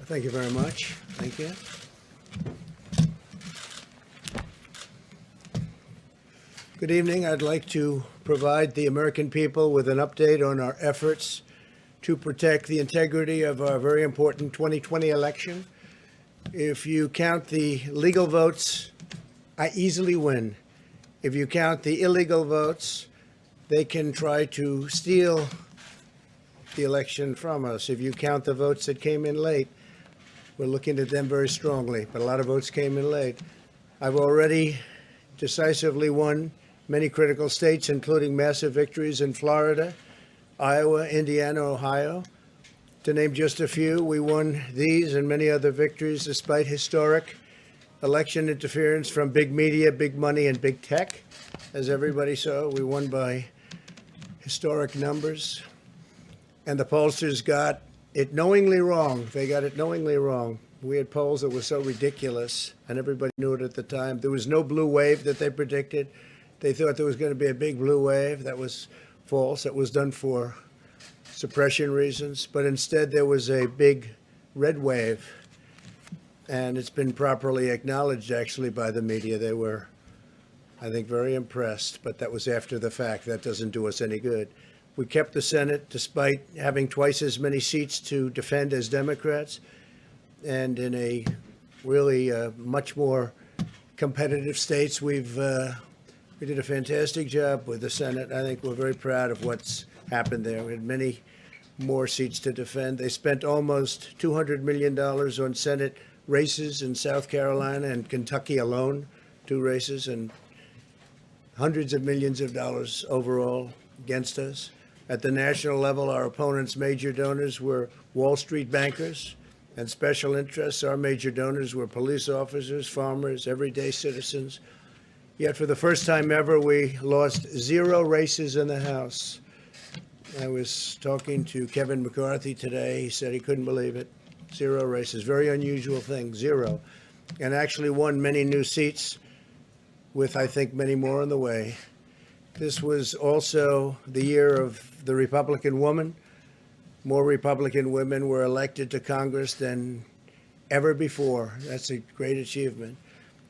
Thank you very much. Thank you. Good evening. I'd like to provide the American people with an update on our efforts to protect the integrity of our very important 2020 election. If you count the legal votes, I easily win. If you count the illegal votes, they can try to steal the election from us. If you count the votes that came in late, we're looking at them very strongly, but a lot of votes came in late. I've already decisively won many critical states, including massive victories in Florida, Iowa, Indiana, Ohio. To name just a few, we won these and many other victories despite historic election interference from big media, big money, and big tech. As everybody saw, we won by historic numbers. And the pollsters got it knowingly wrong. They got it knowingly wrong. We had polls that were so ridiculous, and everybody knew it at the time. There was no blue wave that they predicted. They thought there was going to be a big blue wave. That was false. That was done for suppression reasons. But instead, there was a big red wave. And it's been properly acknowledged, actually, by the media. They were, I think, very impressed. But that was after the fact. That doesn't do us any good. We kept the Senate despite having twice as many seats to defend as Democrats. And in a really much more competitive states, we did a fantastic job with the Senate. I think we're very proud of what's happened there. We had many more seats to defend. They spent almost $200 million on Senate races in South Carolina and Kentucky alone, 2 races, and hundreds of millions of dollars overall against us. At the national level, our opponents' major donors were Wall Street bankers and special interests. Our major donors were police officers, farmers, everyday citizens. Yet for the first time ever, we lost 0 races in the House. I was talking to Kevin McCarthy today. He said he couldn't believe it. 0 races, very unusual thing, 0. And actually won many new seats with, I think, many more on the way. This was also the year of the Republican woman. More Republican women were elected to Congress than ever before. That's a great achievement.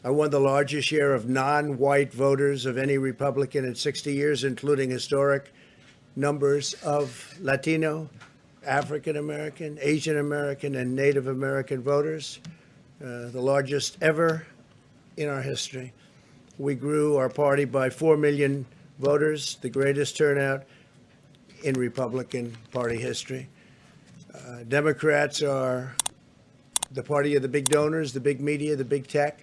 I won the largest share of non-white voters of any Republican in 60 years, including historic numbers of Latino, African American, Asian American, and Native American voters, the largest ever in our history. We grew our party by 4 million voters, the greatest turnout in Republican Party history. Democrats are the party of the big donors, the big media, the big tech.